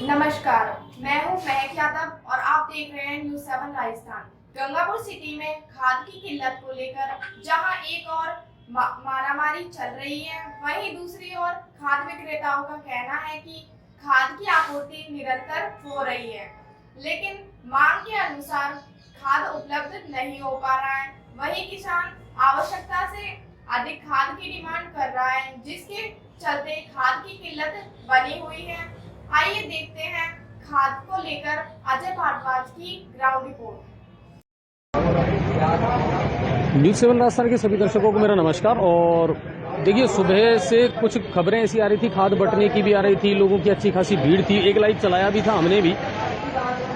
नमस्कार, मैं हूं महक यादव और आप देख रहे हैं न्यूज़ 7 राजस्थान। गंगापुर सिटी में खाद की किल्लत को लेकर जहां एक और मारामारी चल रही है, वहीं दूसरी ओर खाद विक्रेताओं का कहना है कि खाद की आपूर्ति निरंतर हो रही है, लेकिन मांग के अनुसार खाद उपलब्ध नहीं हो पा रहा है। वहीं किसान आवश्यकता से अधिक खाद की डिमांड कर रहा है, जिसके चलते खाद की किल्लत बनी हुई है। आइए देखते हैं खाद को लेकर अजय भारद्वाज की ग्राउंड रिपोर्ट। न्यूज़ 7 राजस्थान के सभी दर्शकों को मेरा नमस्कार। और देखिए, सुबह से कुछ खबरें ऐसी आ रही थी, खाद बंटने की भी आ रही थी, लोगों की अच्छी खासी भीड़ थी, एक लाइव चलाया भी था हमने भी।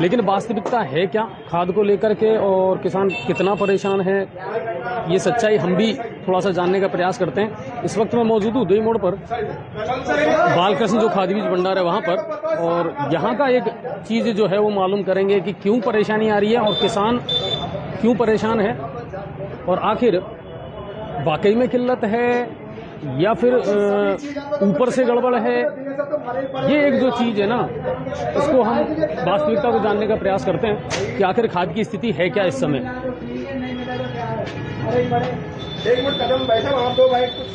लेकिन वास्तविकता है क्या खाद को लेकर के, और किसान कितना परेशान है, ये सच्चाई हम भी थोड़ा सा जानने का प्रयास करते हैं। इस वक्त मैं मौजूद हूँ उदय मोड़ पर, बालकृष्ण जो खाद बीज भंडार है वहाँ पर, और यहाँ का एक चीज़ जो है वो मालूम करेंगे कि क्यों परेशानी आ रही है और किसान क्यों परेशान है, और आखिर वाकई में किल्लत है या फिर ऊपर से गड़बड़ है। ये एक जो चीज़ है ना, इसको हम वास्तविकता को जानने का प्रयास करते हैं कि आखिर खाद की स्थिति है क्या इस समय। एक मिनट कदम बैठा वहाँ दो भाई, कुछ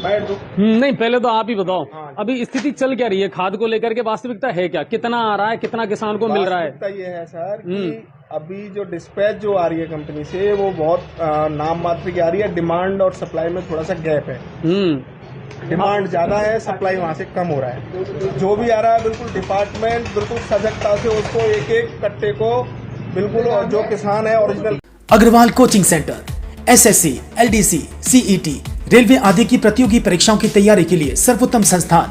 बैठ दो। नहीं, पहले तो आप ही बताओ, अभी स्थिति चल क्या रही है खाद को लेकर के, वास्तविकता है क्या, कितना आ रहा है, कितना किसान को मिल रहा है। वास्तविकता ये है सर कि अभी जो डिस्पैच जो आ रही है कंपनी से, वो बहुत नाम मात्र की आ रही है। डिमांड और सप्लाई में थोड़ा सा गैप है। डिमांड ज्यादा है, सप्लाई वहाँ से कम हो रहा है। जो भी आ रहा है बिल्कुल डिपार्टमेंट बिल्कुल सजगता से उसको एक एक कट्टे को बिल्कुल, और जो किसान है original. Agarwal coaching centre SSC, LDC, CET, railway आदि की प्रतियोगी परीक्षाओं की तैयारी के लिए सर्वोत्तम संस्थान।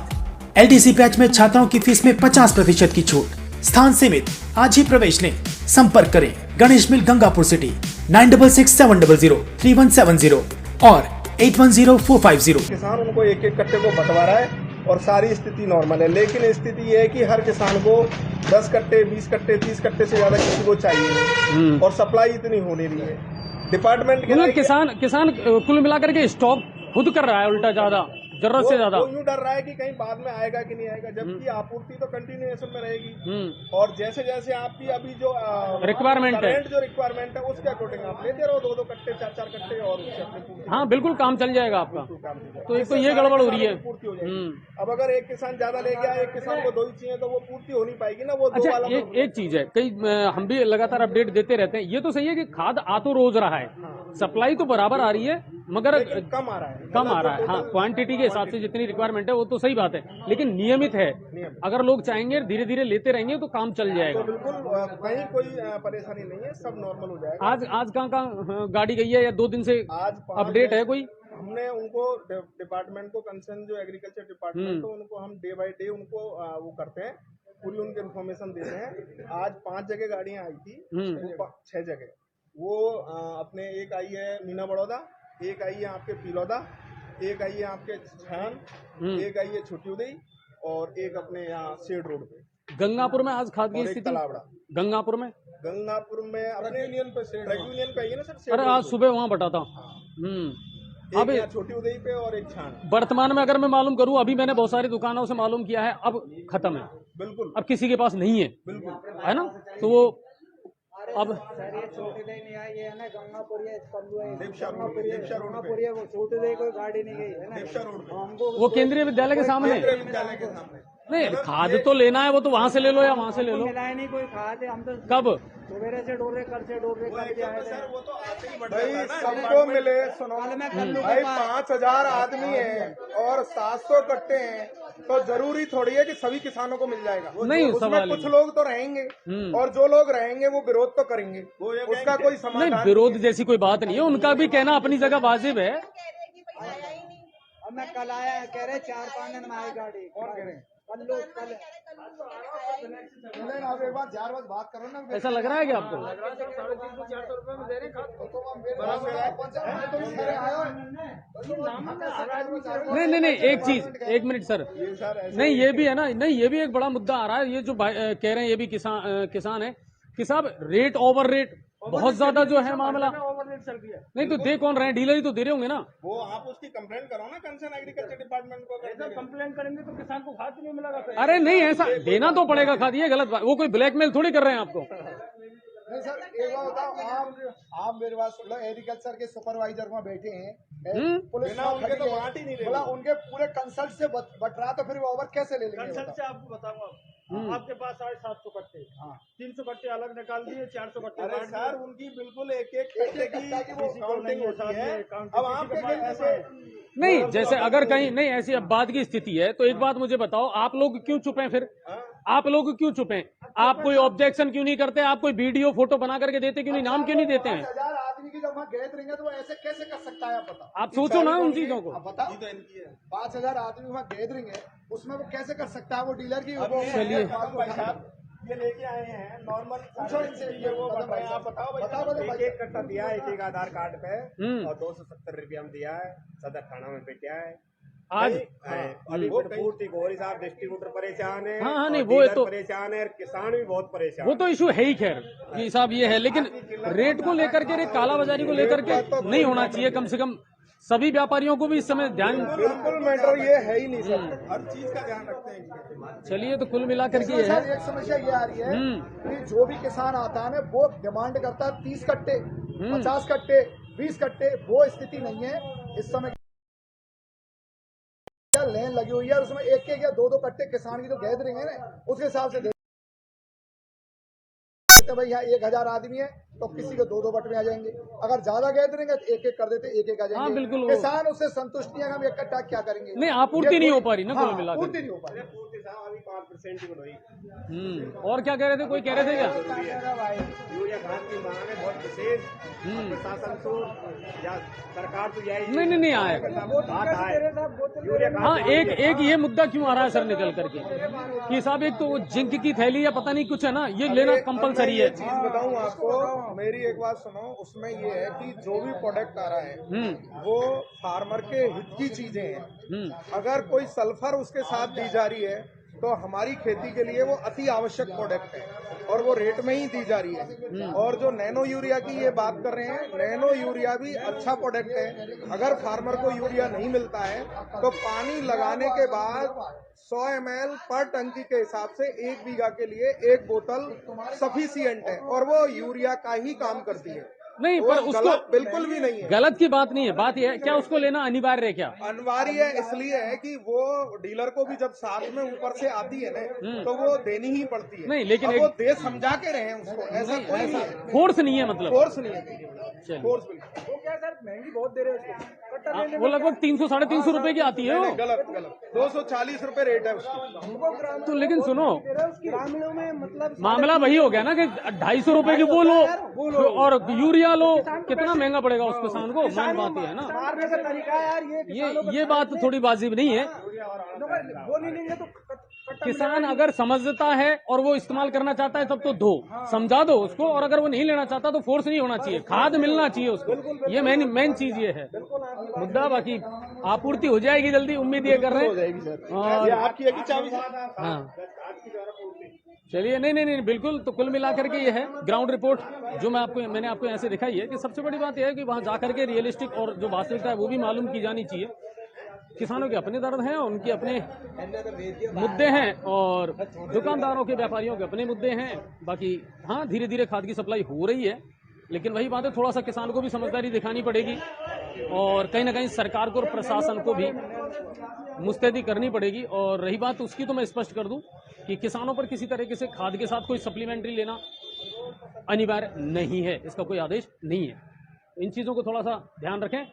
एलडीसी बैच में छात्राओं की फीस में 50% की छूट, स्थान सीमित, आज ही प्रवेश लें। संपर्क करें गणेश मिल, गंगापुर सिटी, 9667003170 और 810450। किसान उनको एक एक कट्टे को बंटवा रहा है और सारी स्थिति नॉर्मल है, लेकिन स्थिति ये है कि हर किसान को 10 कट्टे, 20 कट्टे, 30 कट्टे से ज्यादा किसी को चाहिए नहीं, और सप्लाई इतनी हो नहीं रही है। डिपार्टमेंट के किसान कुल मिलाकर के स्टॉक खुद कर रहा है, उल्टा ज्यादा जरूरत से ज्यादा। वो यूं डर रहा है कि कहीं बाद में आएगा कि नहीं आएगा, जबकि आपूर्ति तो कंटिन्यूएशन में रहेगी। और जैसे जैसे आपकी अभी जो रिक्वायरमेंट है, जो रिक्वायरमेंट है उसके अकॉर्डिंग आप लेते रहो 2-2 कट्टे, 4-4 कट्टे, और उससे अपने हाँ बिल्कुल काम चल जाएगा आपका। तो एक तो ये गड़बड़ हो रही है, पूर्ति हो जाएगी। अब अगर एक किसान ज्यादा ले गया, एक किसान को 2 ही चाहिए, तो वो पूर्ति हो नहीं पाएगी ना। वो दो वाला एक चीज है, कई हम भी लगातार अपडेट देते रहते हैं। ये तो सही है कि खाद आ तो रोज रहा है, सप्लाई तो बराबर आ रही है, मगर कम आ रहा है। हाँ, क्वांटिटी के हिसाब से जितनी रिक्वायरमेंट है वो तो सही बात है, लेकिन नियमित है। अगर लोग चाहेंगे धीरे धीरे लेते रहेंगे तो काम चल जाएगा। तो बिल्कुल कहीं कोई परेशानी नहीं है, सब नॉर्मल हो जाएगा। आज कहाँ गाड़ी गई है, या 2 दिन से आज अपडेट है कोई? हमने उनको डिपार्टमेंट को, कंसर्न जो एग्रीकल्चर डिपार्टमेंट, तो उनको हम डे बाय डे उनको वो करते हैं, पूरी उनकी इन्फॉर्मेशन देते हैं। आज 5 जगह गाड़ियां आई थी, 6 जगह वो अपने, एक आई है मीना बड़ौदा, एक आई है आपके पिलौदा, एक आई है आपके छान, एक आई है छोटी उदय, और एक अपने यहाँ सेड रोड पे। गंगापुर में आज खाद की स्थिति, गंगापुर में अपने यूनियन पे, यूनियन पे है ना सर। अरे आज सुबह वहाँ बटा था। अब छोटी उदय पे और एक छान। वर्तमान में अगर मैं मालूम करूं, अभी मैंने बहुत सारी दुकानों से मालूम किया है, अब खत्म है बिल्कुल, अब किसी के पास नहीं है, बिल्कुल है ना। तो वो अब छोटे दे नहीं आई है ना, गंगापुर है, देवशा रोड गंगापुर है, वो छोटे दे कोई गाड़ी नहीं गई है ना, देवशा रोड पे। हमको वो केंद्रीय विद्यालय के सामने। विद्यालय के सामने नहीं, खाद तो लेना है, वो तो वहाँ से ले लो या वहाँ से ले लो। मिलाए नहीं कोई खाते, हम तो कब सवेरे से डोर रहे, कल से डोर रहे, करके आए थे। वो तो आते ही भाई सबको मिले। सुनो भाई, 5000 आदमी है और 700 कट्टे हैं, तो जरूरी थोड़ी है कि सभी किसानों को मिल जाएगा। नहीं, उसमें कुछ लोग तो रहेंगे, और जो लोग रहेंगे वो विरोध तो करेंगे, उसका कोई समाधान नहीं, विरोध जैसी कोई बात नहीं है, उनका भी कहना अपनी जगह वाजिब है। अब मैं कल आया, कह रहे 4-5 दिन में आई गाड़ी। कौन कह रहे? कल आप एक बार 4 बजे बात करो ना। ऐसा लग रहा है कि आपको? 350-400 रुपए में दे रहे नहीं, एक चीज, 1 मिनट सर। नहीं, ये भी है ना, नहीं ये भी एक बड़ा मुद्दा आ रहा है। ये जो कह रहे हैं, ये भी किसान है कि साहब रेट ओवर रेट बहुत ज्यादा जो है मामला। रेट चल रही है। नहीं तो दे कौन रहे हैं, डीलर ही तो दे रहे होंगे ना। वो आप उसकी कंप्लेंट करो ना कंसर्न एग्रीकल्चर डिपार्टमेंट को। ऐसा कंप्लेन करेंगे तो किसान को खाद नहीं मिलेगा फिर। अरे नहीं, ऐसा देना तो पड़ेगा खाद, ये गलत बात। वो कोई ब्लैकमेल थोड़ी कर रहे हैं आपको। नहीं सर, एक बात बताओ, आप मेरे पास एग्रीकल्चर के सुपरवाइजर वहाँ बैठे हैं, पुलिस बिना उनके तो बांट ही नहीं रहे। बोला उनके पूरे कंसल्ट से बट रहा, तो फिर वो ओवर कैसे ले लेंगे? कंसल्ट से आपको बताऊंगा, आपके पास 750 कट्टे, 300 कट्टे अलग निकाल दिए, 400 कट्टे अरे बांट सर दिए। उनकी बिल्कुल एक एक कट्टे की काउंटिंग होती है। काउंटिंग अब आप क्या ऐसे नहीं, जैसे अगर कहीं नहीं ऐसी अब बात की स्थिति है तो एक बात मुझे बताओ, आप लोग क्यों चुप हैं फिर? आप लोग क्यों चुप हैं? आप कोई ऑब्जेक्शन क्यों नहीं करते? आप कोई वीडियो फोटो बना करके देते क्यों नहीं? नाम क्यों नहीं देते हैं? 5000 आदमी की जब वहाँ गैदरिंग है तो वो ऐसे कैसे कर सकता है? आप बताओ, आप सोचो ना उन चीजों को। आप बताओ, 5000 आदमी वहाँ गैदरिंग है, उसमें वो कैसे कर सकता है? वो डीलर की वो चलिए। ये लेके आए हैं नॉर्मल पूछो इनसे, ये वो बता रहे हैं, आप बताओ भाई। बताओ भाई। एक कट्टा दिया है, एक आधार कार्ड पे और 270 रुपया में दिया है, सदर थाना में बेचा है आज अभी पूर्ति गोरी साहब डिस्ट्रीब्यूटर परेशान है। हाँ, नहीं, और वो डीलर तो- परेशान है, किसान भी बहुत परेशान। वो तो इशू है ही, खैर ये साहब ये है, लेकिन रेट को लेकर के, रे कालाबाजारी को लेकर के नहीं होना चाहिए। कम से कम सभी व्यापारियों को भी इस समय ध्यान। बिल्कुल मैटर ये है ही नहीं सर, हर चीज का ध्यान रखते हैं। चलिए, तो कुल मिलाकर के ये इसमें है। सर एक समस्या ये आ रही है कि जो भी किसान आता है ना, वो डिमांड करता है 30 कट्टे, 50 कट्टे, 20 कट्टे। वो स्थिति नहीं है इस समय। लेन लगी हुई है और उसमें एक या दो कट्टे किसान की जो गैदरिंग है ना, उसके हिसाब से भाई यहाँ 1000 आदमी है तो किसी के 2 बट में आ जाएंगे। अगर ज्यादा गैदरिंग है तो एक आ जाते, एक आ जाएंगे। हाँ, बिल्कुल। किसान उससे संतुष्ट नहीं है, हम एक कट्टा क्या करेंगे? नहीं, आपूर्ति नहीं हो पा रही ना कुल मिलाकर। पूर्ति नहीं हो पा रही। पूर्ति साहब अभी 5% ही बढ़ोई। और क्या कह रहे थे? कोई कह रहे थे क्या? यूरिया खाद की मांग है बहुत विशेष, प्रशासन को या सरकार तो यही नहीं आया। बात आए यूरिया खाद। हाँ, एक ये मुद्दा क्यों आ रहा है सर निकल करके कि साहब, एक तो वो जिंक की थैली या पता नहीं कुछ है ना, ये लेना कंपलसरी है। चीज बताऊं आपको, मेरी एक बात सुनो। उसमें ये है कि जो भी प्रोडक्ट आ रहा है वो फार्मर के हित की चीजें हैं। अगर कोई सल्फर उसके साथ दी जा रही है तो हमारी खेती के लिए वो अति आवश्यक प्रोडक्ट है और वो रेट में ही दी जा रही है। और जो नैनो यूरिया की ये बात कर रहे हैं, नैनो यूरिया भी अच्छा प्रोडक्ट है। अगर फार्मर को यूरिया नहीं मिलता है तो पानी लगाने के बाद 100 ml पर टंकी के हिसाब से 1 बीघा के लिए 1 बोतल सफिशिएंट है और वो यूरिया का ही काम करती है। नहीं, वो पर उसको गलत बिल्कुल भी नहीं है। गलत की बात नहीं है। बात यह है, क्या उसको लेना अनिवार्य है? क्या अनिवार्य इसलिए है कि वो डीलर को भी जब साथ में ऊपर से आती है ना तो वो देनी ही पड़ती है। नहीं, लेकिन अब एक- वो दे समझा के रहे हैं उसको, ऐसा कोई नहीं है। फोर्स नहीं है मतलब। फोर्स नहीं है, चलिए। फोर्स बिल्कुल वो क्या सर, महंगी बहुत दे रहे हैं उसको। वो लगभग 300 साढ़े 300 रुपए की आती है वो। गलत 240 रुपए रेट है उसकी। तो लेकिन सुनो, ग्रामीणों में मतलब मामला वही हो गया ना कि 250 रुपए की वो लो और यूरिया लो, कितना महंगा पड़ेगा उस किसान को। मेन बात ये है ना, मारने का तरीका है यार ये बात थोड़ी वाजिब नहीं है। वो नहीं लेंगे तो किसान अगर समझता है और वो इस्तेमाल करना चाहता है तब तो दो, समझा दो उसको। और अगर वो नहीं लेना चाहता तो फोर्स नहीं होना चाहिए, खाद मिलना चाहिए उसको। ये मेन चीज ये है मुद्दा। बाकी आपूर्ति हो जाएगी जल्दी, उम्मीद ये कर रहे हैं। और आपकी है कि चाबी से? हाँ, चलिए। नहीं, बिल्कुल। तो कुल मिलाकर के ये है ग्राउंड रिपोर्ट जो मैंने आपको यहाँ से दिखाई है कि सबसे बड़ी बात यह है कि वहाँ जाकर के रियलिस्टिक और जो वास्तविकता है वो भी मालूम की जानी चाहिए। किसानों के अपने दर्द हैं, उनके अपने मुद्दे हैं और दुकानदारों के, व्यापारियों के अपने मुद्दे हैं। बाकी हाँ, धीरे धीरे खाद की सप्लाई हो रही है, लेकिन वही बात है, थोड़ा सा किसान को भी समझदारी दिखानी पड़ेगी और कहीं ना कहीं सरकार को और प्रशासन को भी मुस्तैदी करनी पड़ेगी। और रही बात उसकी, तो मैं स्पष्ट कर दूं कि किसानों पर किसी तरीके से खाद के साथ कोई सप्लीमेंट्री लेना अनिवार्य नहीं है, इसका कोई आदेश नहीं है। इन चीज़ों को थोड़ा सा ध्यान रखें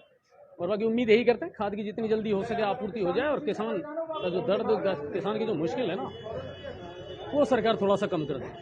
और बाकी उम्मीद यही करते हैं खाद की जितनी जल्दी हो सके आपूर्ति हो जाए और किसान का जो दर्द, किसान की जो मुश्किल है ना, वो सरकार थोड़ा सा कम कर दे।